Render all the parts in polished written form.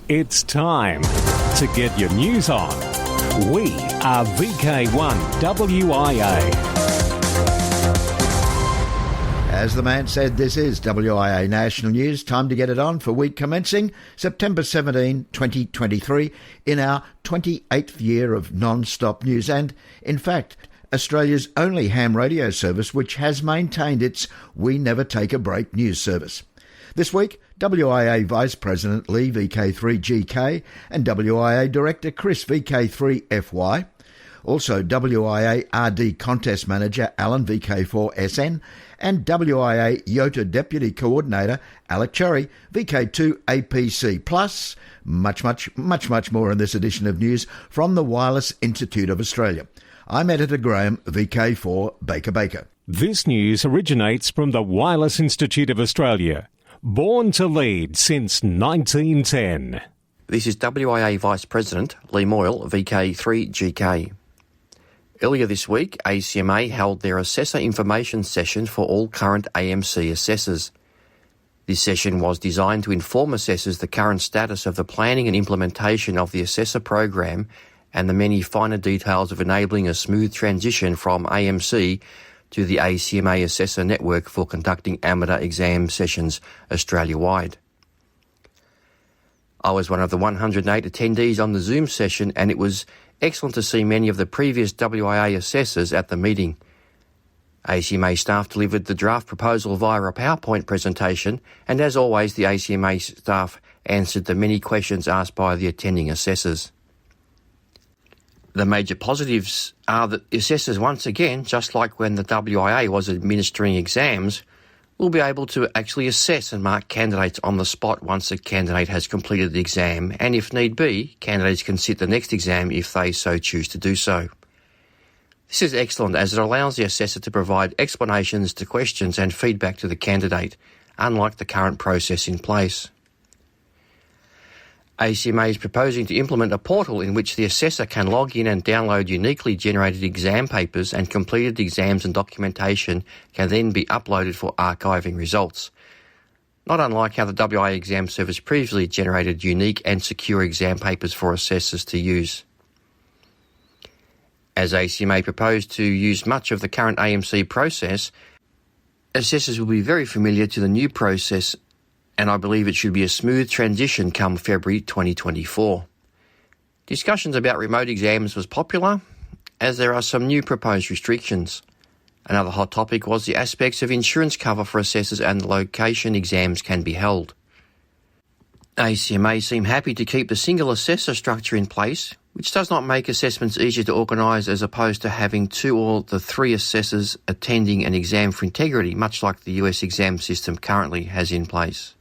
It's time to get your news on. We are VK1WIA. As the man said, this is WIA National News. Time to get it on for week commencing September 17, 2023, in our 28th year of non-stop news and, in fact, Australia's only ham radio service which has maintained its We Never Take a Break news service. This week, WIA Vice President Lee VK3GK and WIA Director Chris VK3FY, also WIA RD Contest Manager Alan VK4SN, and WIA YOTA Deputy Coordinator Alec Cherry VK2APC, plus much more in this edition of news from the Wireless Institute of Australia. I'm Editor Graham, VK4 Baker. This news originates from the Wireless Institute of Australia, born to lead since 1910. This is WIA Vice President Lee Moyle, VK3GK. Earlier this week, ACMA held their Assessor Information Session for all current AMC assessors. This session was designed to inform assessors the current status of the planning and implementation of the assessor program and the many finer details of enabling a smooth transition from AMC to the ACMA Assessor Network for conducting amateur exam sessions Australia-wide. I was one of the 108 attendees on the Zoom session, and it was excellent to see many of the previous WIA assessors at the meeting. ACMA staff delivered the draft proposal via a PowerPoint presentation, and as always, the ACMA staff answered the many questions asked by the attending assessors. The major positives are that assessors, once again, just like when the WIA was administering exams, will be able to actually assess and mark candidates on the spot once a candidate has completed the exam, and if need be, candidates can sit the next exam if they so choose to do so. This is excellent as it allows the assessor to provide explanations to questions and feedback to the candidate, unlike the current process in place. ACMA is proposing to implement a portal in which the assessor can log in and download uniquely generated exam papers, and completed exams and documentation can then be uploaded for archiving results. Not unlike how the WIA exam service previously generated unique and secure exam papers for assessors to use. As ACMA proposed to use much of the current AMC process, assessors will be very familiar to the new process, and I believe it should be a smooth transition come February 2024. Discussions about remote exams was popular, as there are some new proposed restrictions. Another hot topic was the aspects of insurance cover for assessors and the location exams can be held. ACMA seem happy to keep the single assessor structure in place, which does not make assessments easier to organise as opposed to having 2 or 3 assessors attending an exam for integrity, much like the US exam system currently has in place.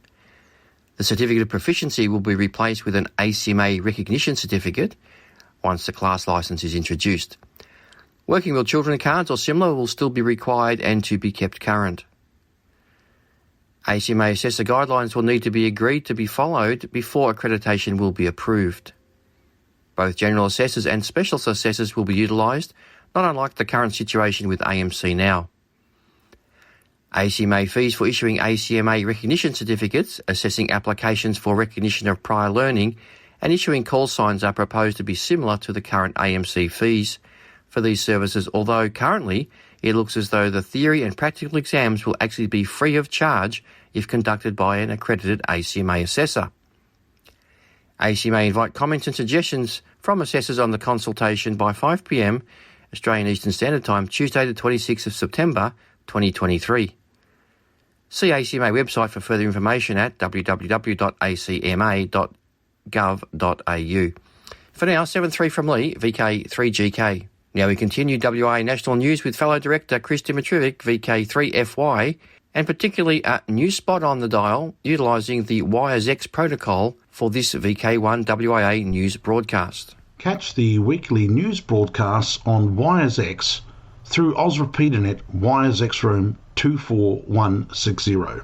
The Certificate of Proficiency will be replaced with an ACMA Recognition Certificate once the class licence is introduced. Working with children cards or similar will still be required and to be kept current. ACMA assessor guidelines will need to be agreed to be followed before accreditation will be approved. Both general assessors and specialist assessors will be utilised, not unlike the current situation with AMC now. ACMA fees for issuing ACMA recognition certificates, assessing applications for recognition of prior learning, and issuing call signs are proposed to be similar to the current AMC fees for these services, although currently it looks as though the theory and practical exams will actually be free of charge if conducted by an accredited ACMA assessor. ACMA invite comments and suggestions from assessors on the consultation by 5 p.m. Australian Eastern Standard Time, Tuesday the 26th of September 2023. See ACMA website for further information at www.acma.gov.au. For now, 7-3 from Lee, VK3GK. Now we continue WIA National News with fellow director Chris Dimitrovic, VK3FY, and particularly a new spot on the dial utilising the WIA protocol for this VK1WIA news broadcast. Catch the weekly news broadcasts on WIA through AusRepeaterNet WIA Room 24160.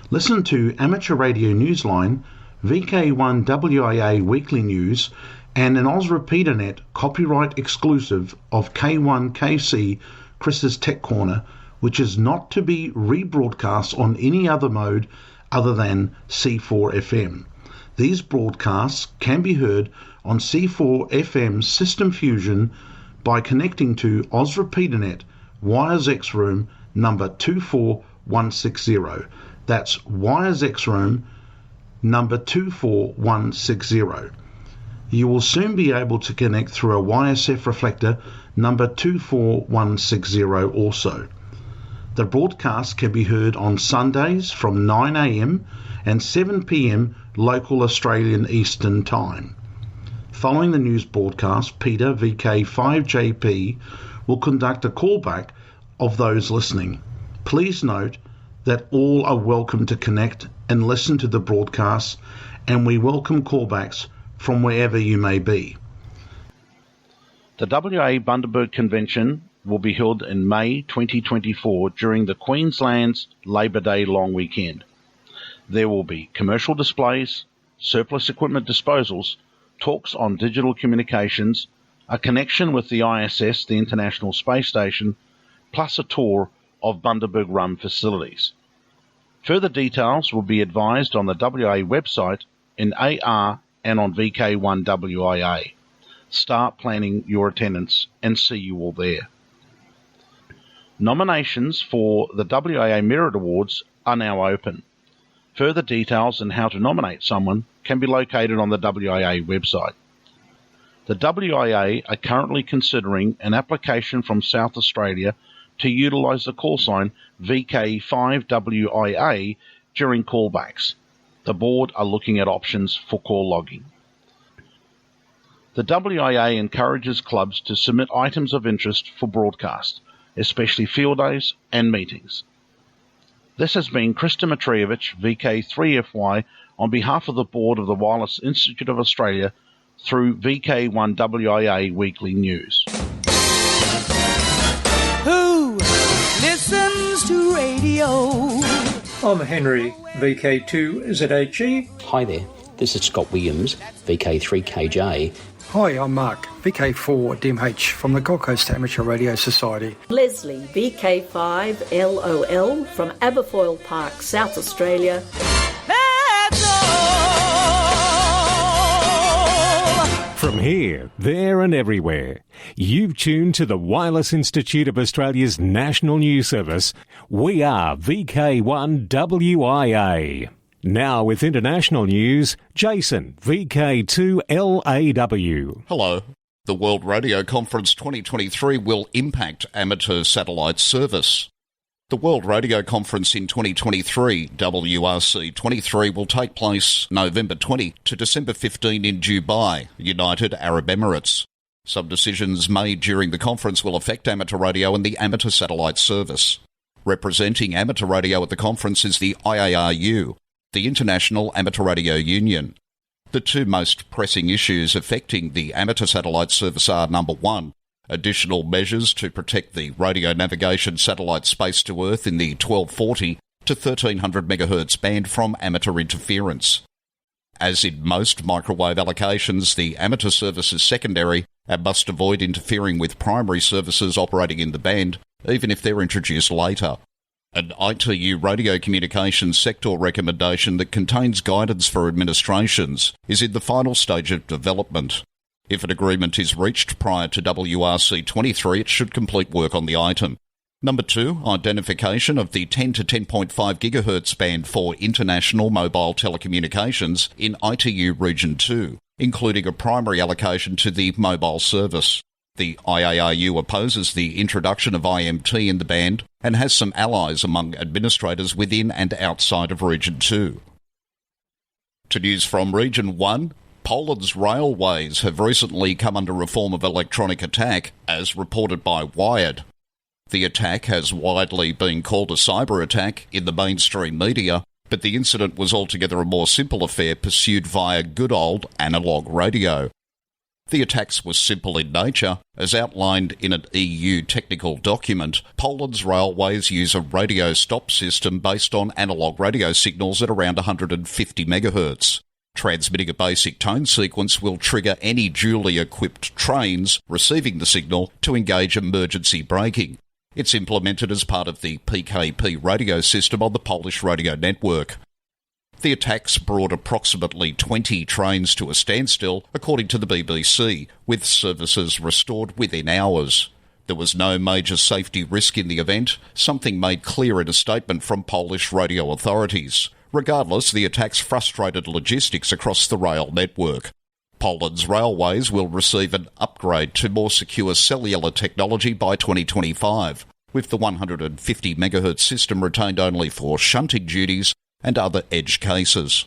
Listen to Amateur Radio Newsline, VK1WIA Weekly News, and an AusRepeaterNet copyright exclusive of K1KC Chris's Tech Corner, which is not to be rebroadcast on any other mode other than C4FM. These broadcasts can be heard on C4FM's System Fusion by connecting to OzRepeaterNet Wires X Room number 24160. That's Wires X Room number 24160. You will soon be able to connect through a YSF reflector number 24160 also. The broadcast can be heard on Sundays from 9 a.m. and 7 p.m. local Australian Eastern Time. Following the news broadcast, Peter, VK1WIA, will conduct a callback of those listening. Please note that all are welcome to connect and listen to the broadcast, and we welcome callbacks from wherever you may be. The WA Bundaberg Convention will be held in May 2024 during the Queensland's Labour Day long weekend. There will be commercial displays, surplus equipment disposals, talks on digital communications, a connection with the ISS, the International Space Station, plus a tour of Bundaberg Rum facilities. Further details will be advised on the WA website, in AR and on VK1WIA. Start planning your attendance and see you all there. Nominations for the WIA Merit Awards are now open. Further details on how to nominate someone can be located on the WIA website. The WIA are currently considering an application from South Australia to utilise the call sign VK1WIA during callbacks. The board are looking at options for call logging. The WIA encourages clubs to submit items of interest for broadcast, especially field days and meetings. This has been Krista Matrievich, VK3FY, on behalf of the board of the Wireless Institute of Australia through VK1WIA Weekly News. Who listens to radio? I'm Henry, VK2ZHE. Hi there, this is Scott Williams, VK3KJ. Hi, I'm Mark, VK4DMH from the Gold Coast Amateur Radio Society. Leslie, VK5LOL from Aberfoyle Park, South Australia. From here, there and everywhere, you've tuned to the Wireless Institute of Australia's National News Service. We are VK1WIA. Now with international news, Jason, VK2LAW. Hello. The World Radio Conference 2023 will impact amateur satellite service. The World Radio Conference in 2023, WRC 23, will take place November 20 to December 15 in Dubai, United Arab Emirates. Some decisions made during the conference will affect amateur radio and the amateur satellite service. Representing amateur radio at the conference is the IARU, the International Amateur Radio Union. The two most pressing issues affecting the amateur satellite service are, number one, additional measures to protect the radio navigation satellite space to Earth in the 1240 to 1300 MHz band from amateur interference. As in most microwave allocations, the amateur service is secondary and must avoid interfering with primary services operating in the band, even if they're introduced later. An ITU radio communications sector recommendation that contains guidance for administrations is in the final stage of development. If an agreement is reached prior to WRC 23, it should complete work on the item. Number two, identification of the 10 to 10.5 GHz band for international mobile telecommunications in ITU Region 2, including a primary allocation to the mobile service. The IARU opposes the introduction of IMT in the band and has some allies among administrators within and outside of Region 2. To news from Region 1, Poland's railways have recently come under a form of electronic attack, as reported by Wired. The attack has widely been called a cyber attack in the mainstream media, but the incident was altogether a more simple affair pursued via good old analogue radio. The attacks were simple in nature. As outlined in an EU technical document, Poland's railways use a radio stop system based on analogue radio signals at around 150 MHz. Transmitting a basic tone sequence will trigger any duly equipped trains receiving the signal to engage emergency braking. It's implemented as part of the PKP radio system on the Polish radio network. The attacks brought approximately 20 trains to a standstill, according to the BBC, with services restored within hours. There was no major safety risk in the event, something made clear in a statement from Polish radio authorities. Regardless, the attacks frustrated logistics across the rail network. Poland's railways will receive an upgrade to more secure cellular technology by 2025, with the 150 MHz system retained only for shunting duties and other edge cases.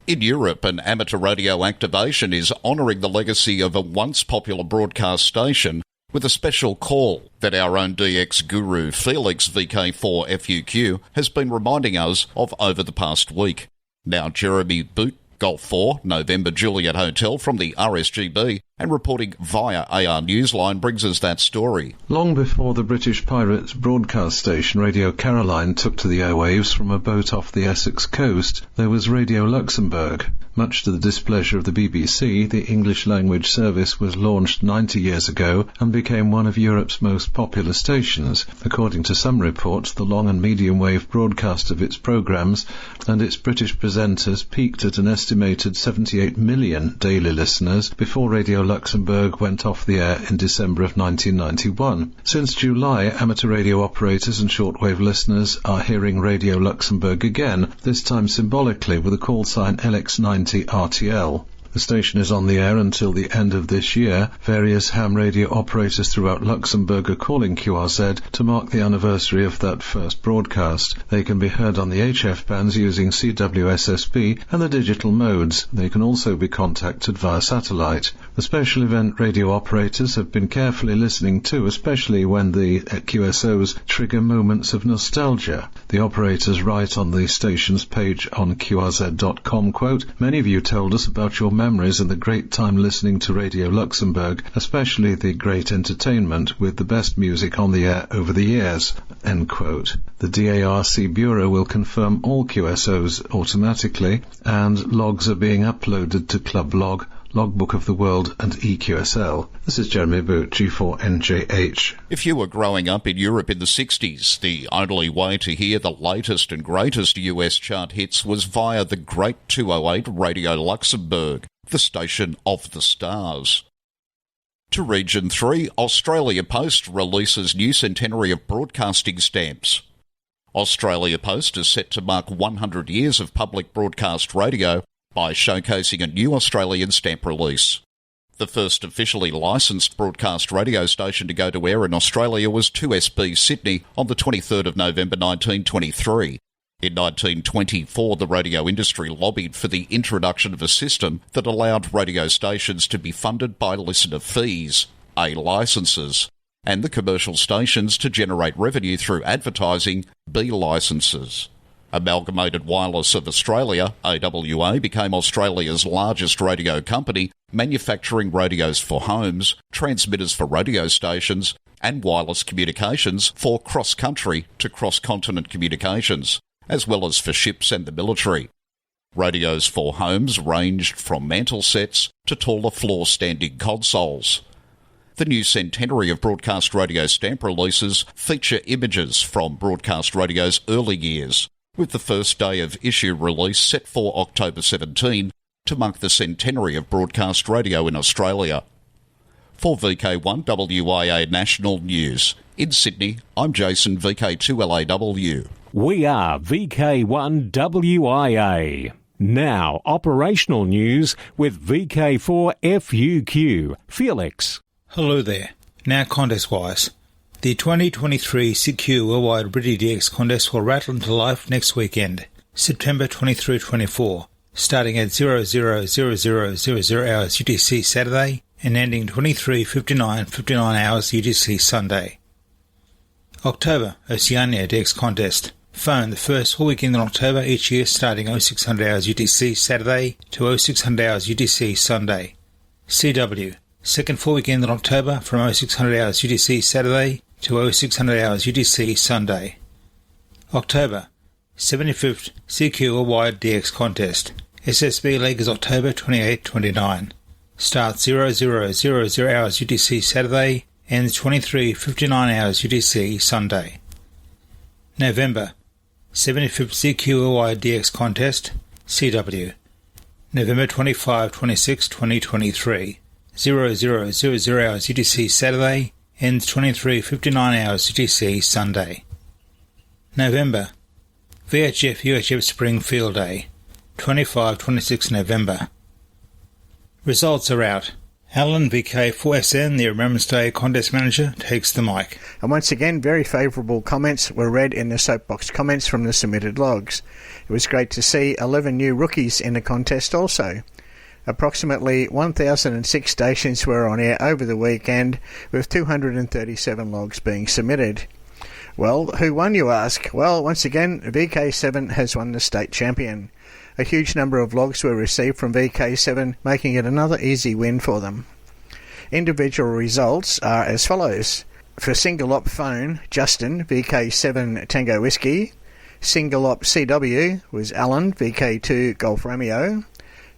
In Europe, an amateur radio activation is honouring the legacy of a once popular broadcast station with a special call that our own DX guru Felix VK1WIA has been reminding us of over the past week. Now Jeremy Boot, Golf 4, November Juliet Hotel from the RSGB, and reporting via AR Newsline brings us that story. Long before the British pirate broadcast station Radio Caroline took to the airwaves from a boat off the Essex coast, there was Radio Luxembourg. Much to the displeasure of the BBC, the English-language service was launched 90 years ago and became one of Europe's most popular stations. According to some reports, the long and medium-wave broadcast of its programmes and its British presenters peaked at an estimated 78 million daily listeners before Radio Luxembourg went off the air in December of 1991. Since July, amateur radio operators and shortwave listeners are hearing Radio Luxembourg again, this time symbolically with a call sign LX90 RTL. The station is on the air until the end of this year. Various ham radio operators throughout Luxembourg are calling QRZ to mark the anniversary of that first broadcast. They can be heard on the HF bands using CWSSB and the digital modes. They can also be contacted via satellite. The special event radio operators have been carefully listening to, especially when the QSOs trigger moments of nostalgia. The operators write on the station's page on QRZ.com, quote, "Many of you told us about your memories and the great time listening to Radio Luxembourg, especially the great entertainment with the best music on the air over the years," end quote. The DARC Bureau will confirm all QSOs automatically, and logs are being uploaded to Club Log, Logbook of the World and EQSL. This is Jeremy Boot, G4NJH. If you were growing up in Europe in the 60s, the only way to hear the latest and greatest US chart hits was via the Great 208 Radio Luxembourg, the station of the stars. To Region 3, Australia Post releases new centenary of broadcasting stamps. Australia Post is set to mark 100 years of public broadcast radio by showcasing a new Australian stamp release. The first officially licensed broadcast radio station to go to air in Australia was 2SB Sydney on the 23rd of November 1923. In 1924, the radio industry lobbied for the introduction of a system that allowed radio stations to be funded by listener fees, A licences, and the commercial stations to generate revenue through advertising, B licences. Amalgamated Wireless of Australia, AWA, became Australia's largest radio company, manufacturing radios for homes, transmitters for radio stations, and wireless communications for cross-country to cross-continent communications, as well as for ships and the military. Radios for homes ranged from mantel sets to taller floor-standing consoles. The new centenary of broadcast radio stamp releases feature images from broadcast radio's early years, with the first day of issue release set for October 17 to mark the centenary of broadcast radio in Australia. For VK1WIA National News, in Sydney, I'm Jason, VK2LAW. We are VK1WIA. Now, operational news with VK4FUQ. Felix. Hello there. Now contest-wise. The 2023 CQ Worldwide British DX contest will rattle into life next weekend, September 23-24, starting at 00:00:00 hours UTC Saturday and ending 23:59 hours UTC Sunday. October Oceania DX contest. Phone the first full weekend in October each year starting 0600 hours UTC Saturday to 0600 hours UTC Sunday. CW. Second full weekend in October from 0600 hours UTC Saturday to 0600 hours UTC Sunday. October 75th CQ Worldwide DX Contest. SSB League is October 28-29. Starts 00:00 hours UTC Saturday, ends 23:59 hours UTC Sunday. November 75th CQOI DX Contest, CW, November 25, 26, 2023, 0000 hours UTC Saturday, ends 23:59 hours UTC Sunday. November, VHF UHF Spring Field Day, 25-26 November. Results are out. Alan, VK4SN, the Remembrance Day Contest Manager, takes the mic. And once again, very favourable comments were read in the soapbox comments from the submitted logs. It was great to see 11 new rookies in the contest also. Approximately 1,006 stations were on air over the weekend, with 237 logs being submitted. Well, who won, you ask? Well, once again, VK7 has won the state champion. A huge number of logs were received from VK7, making it another easy win for them. Individual results are as follows. For single op phone, Justin, VK7 Tango Whiskey. Single op CW was Alan, VK2 Golf Romeo.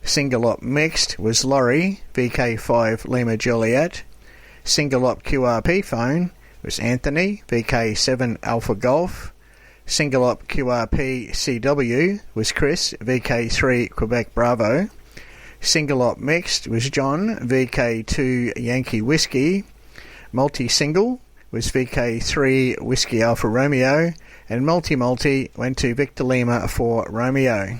Single op mixed was Laurie, VK5 Lima Juliet. Single op QRP phone was Anthony, VK7 Alpha Golf. Single op QRP CW was Chris, VK3 Quebec Bravo. Single op mixed was John, VK2 Yankee Whiskey. Multi-single was VK3 Whiskey Alpha Romeo. And multi-multi went to Victor Lima for Romeo.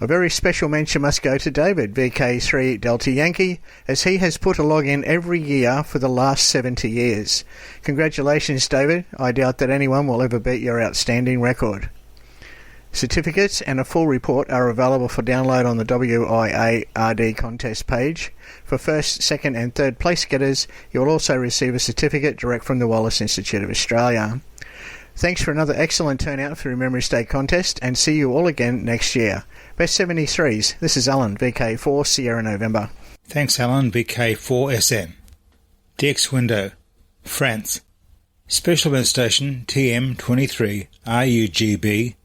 A very special mention must go to David, VK3 Delta Yankee, as he has put a log in every year for the last 70 years. Congratulations, David. I doubt that anyone will ever beat your outstanding record. Certificates and a full report are available for download on the WIA RD contest page. For first, second and third place getters, you will also receive a certificate direct from the Wallace Institute of Australia. Thanks for another excellent turnout for the Remembrance Day contest, and see you all again next year. Best 73s. This is Alan, VK4 Sierra November. Thanks, Alan, VK4SN. DX Window, France. Special event station TM23 RUGB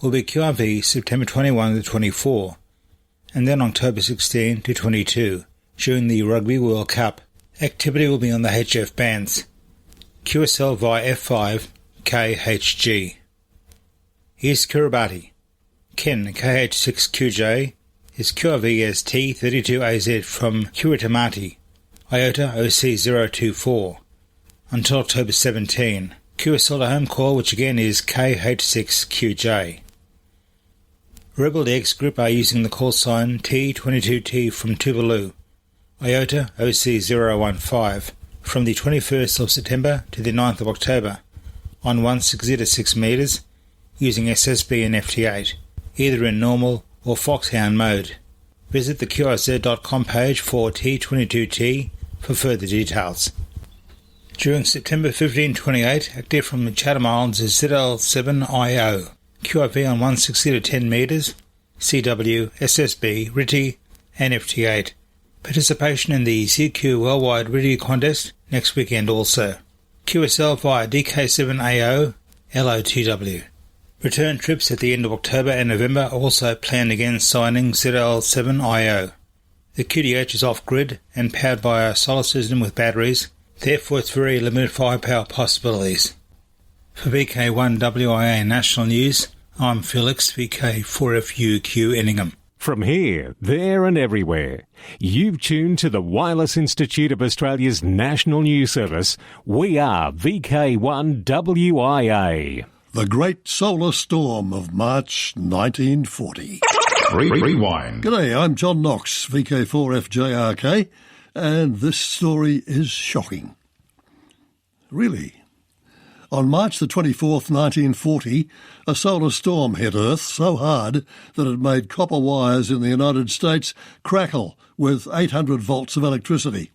will be QRV September 21 to 24, and then October 16 to 22 during the Rugby World Cup. Activity will be on the HF bands. QSL via F5 KHG. East Kiribati. Ken KH6QJ is QRV as T32AZ from Kiritimati, IOTA OC024, until October 17. QSL to home call, which again is KH6QJ. Rebel DX Group are using the call sign T22T from Tuvalu, IOTA OC015, from the 21st of September to the 9th of October, on 160 to 6 metres, using SSB and FT8. Either in normal or Foxhound mode. Visit the QRZ.com page for T22T for further details. During September 15-28, active from the Chatham Islands is ZL7IO, QRV on 160 to 10 metres, CW, SSB, RITI and FT8. Participation in the CQ Worldwide RITI contest next weekend also. QSL via DK7AO, LOTW. Return trips at the end of October and November also planned again, signing ZL7IO. The QDH is off-grid and powered by a solar system with batteries, therefore it's very limited firepower possibilities. For VK1WIA National News, I'm Felix, VK4FUQ Enningham. From here, there and everywhere, you've tuned to the Wireless Institute of Australia's National News Service. We are VK1WIA. The Great Solar Storm of March 1940. Rewind. G'day, I'm John Knox, VK4FJRK, and this story is shocking. Really. On March the 24th, 1940, a solar storm hit Earth so hard that it made copper wires in the United States crackle with 800 volts of electricity.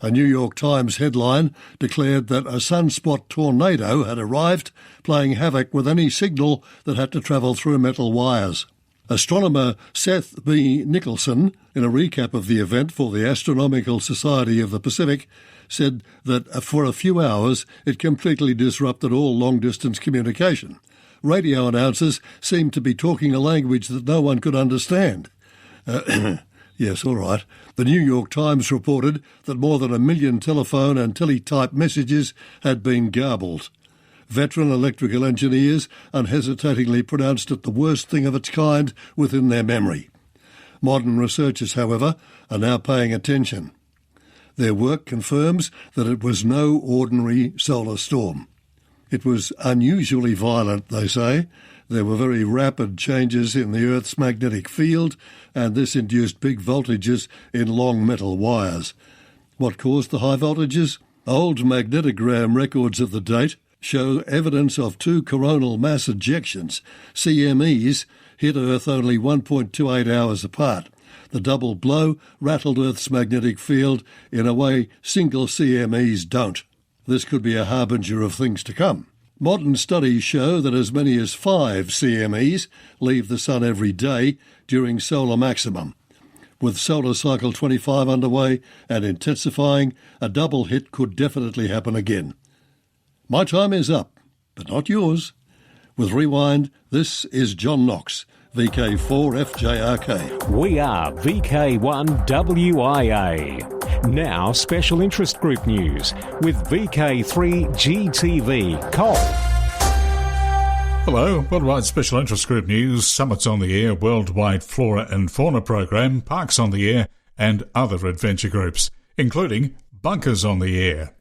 A New York Times headline declared that a sunspot tornado had arrived, playing havoc with any signal that had to travel through metal wires. Astronomer Seth B. Nicholson, in a recap of the event for the Astronomical Society of the Pacific, said that for a few hours it completely disrupted all long-distance communication. Radio announcers seemed to be talking a language that no one could understand. Yes, all right. The New York Times reported that more than 1 million telephone and teletype messages had been garbled. veteran electrical engineers unhesitatingly pronounced it the worst thing of its kind within their memory. Modern researchers, however, are now paying attention. Their work confirms that it was no ordinary solar storm. It was unusually violent, they say. There were very rapid changes in the Earth's magnetic field, and this induced big voltages in long metal wires. What caused the high voltages? Old magnetogram records of the date show evidence of two coronal mass ejections, CMEs, hit Earth only 1.28 hours apart. The double blow rattled Earth's magnetic field in a way single CMEs don't. This could be a harbinger of things to come. Modern studies show that as many as 5 CMEs leave the Sun every day during solar maximum. With solar cycle 25 underway and intensifying, a double hit could definitely happen again. My time is up, but not yours. With Rewind, this is John Knox, VK1WIA. We are VK1WIA. Now special interest group news with VK3GTV. Cole. Hello, Worldwide Special Interest Group News, Summits on the Air, Worldwide Flora and Fauna Program, Parks on the Air, and other adventure groups, including Bunkers on the Air.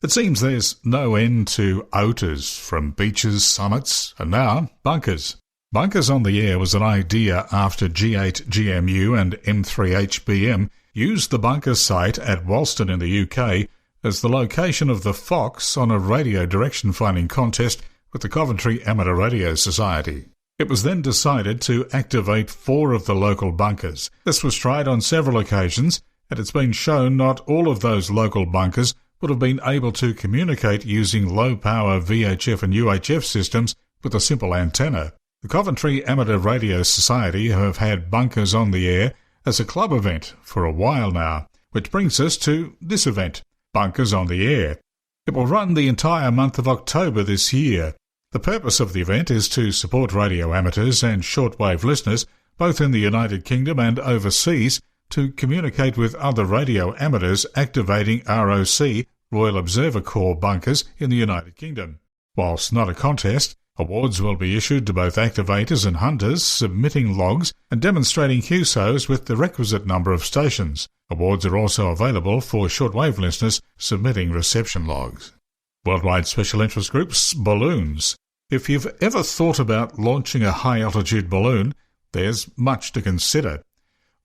It seems there's no end to OTAs, from beaches, summits, and now bunkers. Bunkers on the Air was an idea after G8GMU and M3HBM used the bunker site at Walston in the UK as the location of the Fox on a radio direction finding contest with the Coventry Amateur Radio Society. It was then decided to activate 4 of the local bunkers. This was tried on several occasions, and it's been shown not all of those local bunkers would have been able to communicate using low-power VHF and UHF systems with a simple antenna. The Coventry Amateur Radio Society have had Bunkers on the Air as a club event for a while now, which brings us to this event, Bunkers on the Air. It will run the entire month of October this year. The purpose of the event is to support radio amateurs and shortwave listeners, both in the United Kingdom and overseas, to communicate with other radio amateurs activating ROC, Royal Observer Corps bunkers in the United Kingdom. Whilst not a contest, awards will be issued to both activators and hunters submitting logs and demonstrating QSOs with the requisite number of stations. Awards are also available for shortwave listeners submitting reception logs. Worldwide Special Interest Groups, balloons. If you've ever thought about launching a high-altitude balloon, there's much to consider.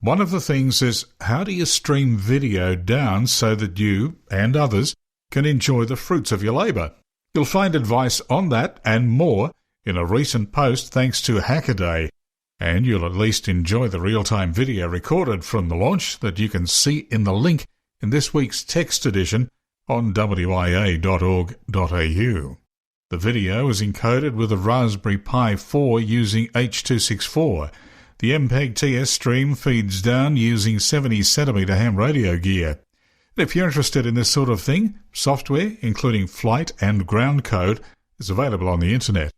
One of the things is, how do you stream video down so that you and others can enjoy the fruits of your labour? You'll find advice on that and more in a recent post thanks to Hackaday, and you'll at least enjoy the real-time video recorded from the launch that you can see in the link in this week's text edition on wia.org.au. The video is encoded with a Raspberry Pi 4 using H.264. The MPEG-TS stream feeds down using 70cm ham radio gear. And if you're interested in this sort of thing, software, including flight and ground code, is available on the internet.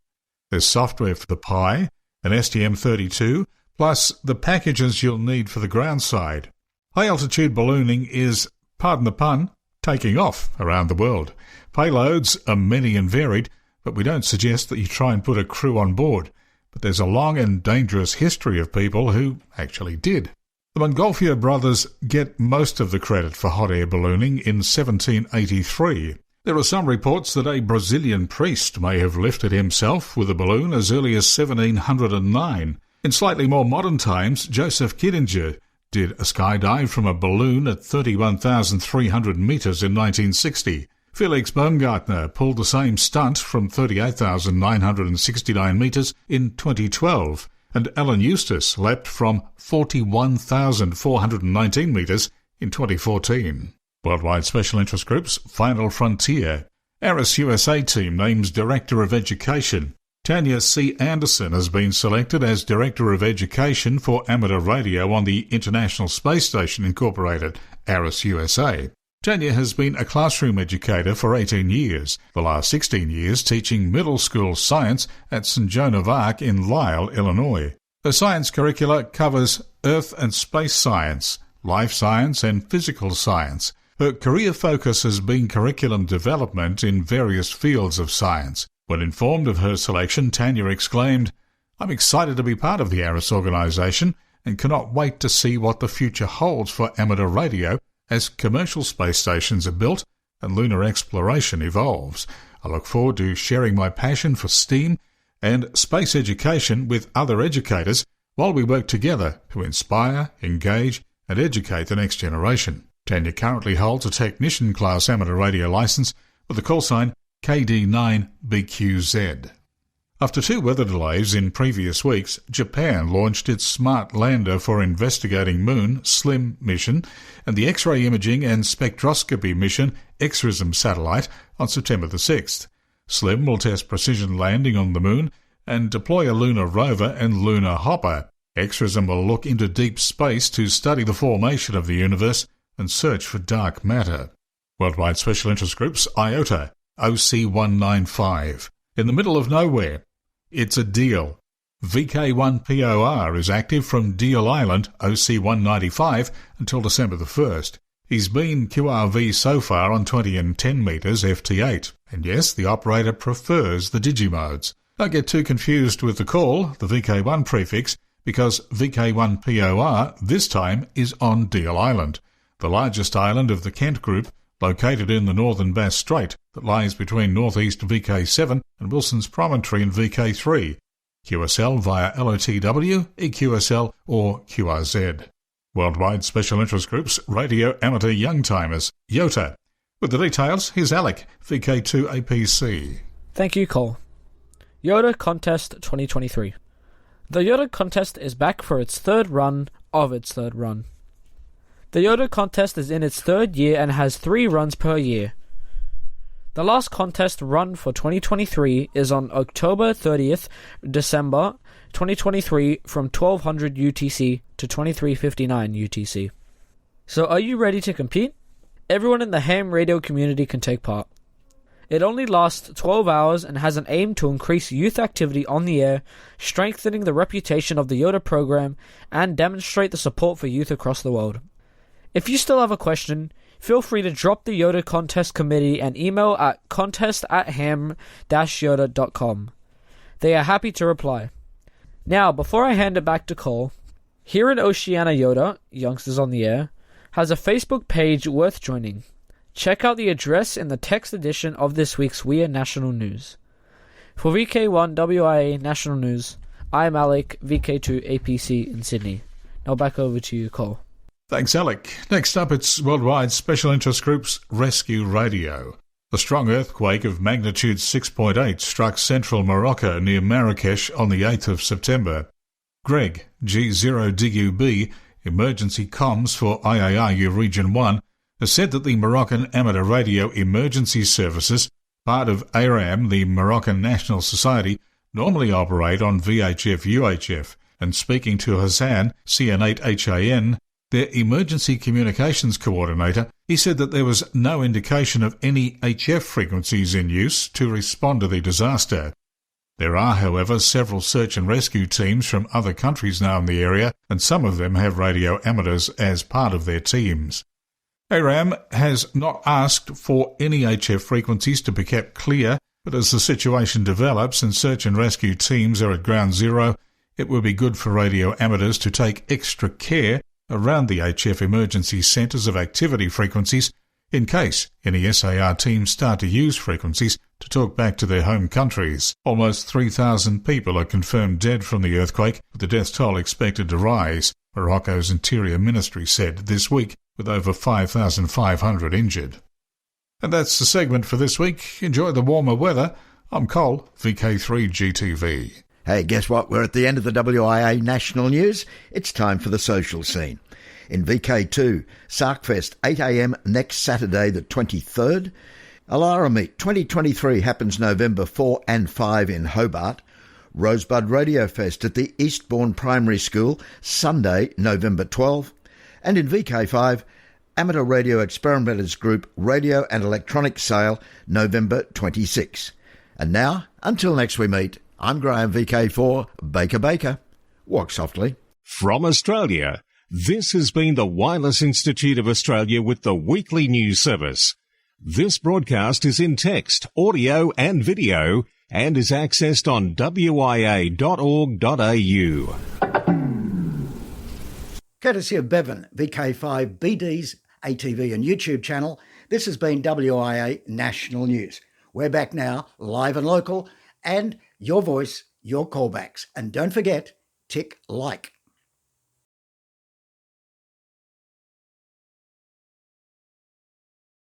There's software for the Pi, an STM32, plus the packages you'll need for the ground side. High-altitude ballooning is, pardon the pun, taking off around the world. Payloads are many and varied, but we don't suggest that you try and put a crew on board. But there's a long and dangerous history of people who actually did. The Montgolfier brothers get most of the credit for hot air ballooning in 1783. There are some reports that a Brazilian priest may have lifted himself with a balloon as early as 1709. In slightly more modern times, Joseph Kittinger did a skydive from a balloon at 31,300 metres in 1960. Felix Baumgartner pulled the same stunt from 38,969 metres in 2012, and Alan Eustace leapt from 41,419 metres in 2014. Worldwide Special Interest Groups, Final Frontier. ARIS USA team names Director of Education. Tanya C. Anderson has been selected as Director of Education for Amateur Radio on the International Space Station Incorporated, ARIS USA. Tanya has been a classroom educator for 18 years, the last 16 years teaching middle school science at St. Joan of Arc in Lisle, Illinois. Her science curricula covers earth and space science, life science and physical science. Her career focus has been curriculum development in various fields of science. When informed of her selection, Tanya exclaimed, "I'm excited to be part of the ARIS organisation and cannot wait to see what the future holds for amateur radio as commercial space stations are built and lunar exploration evolves. I look forward to sharing my passion for STEAM and space education with other educators while we work together to inspire, engage and educate the next generation." Tanya currently holds a technician class amateur radio licence with the call sign KD9BQZ. After 2 weather delays in previous weeks, Japan launched its Smart Lander for Investigating Moon SLIM mission and the X-ray Imaging and Spectroscopy mission XRISM satellite on September the 6th. SLIM will test precision landing on the Moon and deploy a lunar rover and lunar hopper. XRISM will look into deep space to study the formation of the universe and search for dark matter. Worldwide Special Interest Groups IOTA OC195. In the middle of nowhere, it's a deal. VK1POR is active from Deal Island OC195 until December the 1st. He's been QRV so far on 20 and 10 metres FT8. And yes, the operator prefers the digimodes. Don't get too confused with the call, the VK1 prefix, because VK1POR this time is on Deal Island, the largest island of the Kent Group, located in the northern Bass Strait that lies between northeast VK7 and Wilson's Promontory in VK3. QSL via LOTW, EQSL or QRZ. Worldwide Special Interest Groups Radio Amateur Young Timers, YOTA. With the details, here's Alec, VK2APC. Thank you, Cole. YOTA Contest 2023. The YOTA Contest is back for its third run of its third run. The YOTA Contest is in its third year and has 3 runs per year. The last contest run for 2023 is on October 30th, December 2023 from 1200 UTC to 2359 UTC. So are you ready to compete? Everyone in the ham radio community can take part. It only lasts 12 hours and has an aim to increase youth activity on the air, strengthening the reputation of the YOTA program and demonstrate the support for youth across the world. If you still have a question, feel free to drop the YOTA Contest Committee an email at contest@ham-yota.com. They are happy to reply. Now, before I hand it back to Cole, here in Oceania YOTA, Youngsters on the Air, has a Facebook page worth joining. Check out the address in the text edition of this week's WIA National News. For VK1WIA National News, I'm Alec, VK2APC in Sydney. Now back over to you, Cole. Thanks, Alec. Next up, it's Worldwide Special Interest Groups Rescue Radio. A strong earthquake of magnitude 6.8 struck central Morocco near Marrakesh on the 8th of September. Greg, G0DUB, Emergency Comms for IARU Region 1, has said that the Moroccan Amateur Radio Emergency Services, part of ARAM, the Moroccan National Society, normally operate on VHF-UHF, and speaking to Hassan, CN8HAN, their emergency communications coordinator, he said that there was no indication of any HF frequencies in use to respond to the disaster. There are, however, several search and rescue teams from other countries now in the area, and some of them have radio amateurs as part of their teams. ARAM has not asked for any HF frequencies to be kept clear, but as the situation develops and search and rescue teams are at ground zero, it will be good for radio amateurs to take extra care around the HF emergency centres of activity frequencies in case any SAR teams start to use frequencies to talk back to their home countries. Almost 3,000 people are confirmed dead from the earthquake, with the death toll expected to rise, Morocco's Interior Ministry said this week, with over 5,500 injured. And that's the segment for this week. Enjoy the warmer weather. I'm Cole, VK3GTV. Hey, guess what? We're at the end of the WIA National News. It's time for the social scene. In VK2, Sarkfest, 8 a.m. next Saturday the 23rd. Alara Meet 2023 happens November 4 and 5 in Hobart. Rosebud Radio Fest at the Eastbourne Primary School, Sunday, November 12. And in VK5, Amateur Radio Experimenters Group Radio and Electronic Sale, November 26. And now, until next we meet, I'm Graham, VK4, Baker. Walk softly. From Australia, this has been the Wireless Institute of Australia with the weekly news service. This broadcast is in text, audio and video and is accessed on wia.org.au. Courtesy of Bevan, VK5BD's ATV and YouTube channel, this has been WIA National News. We're back now, live and local, and your voice, your callbacks. And don't forget, tick like.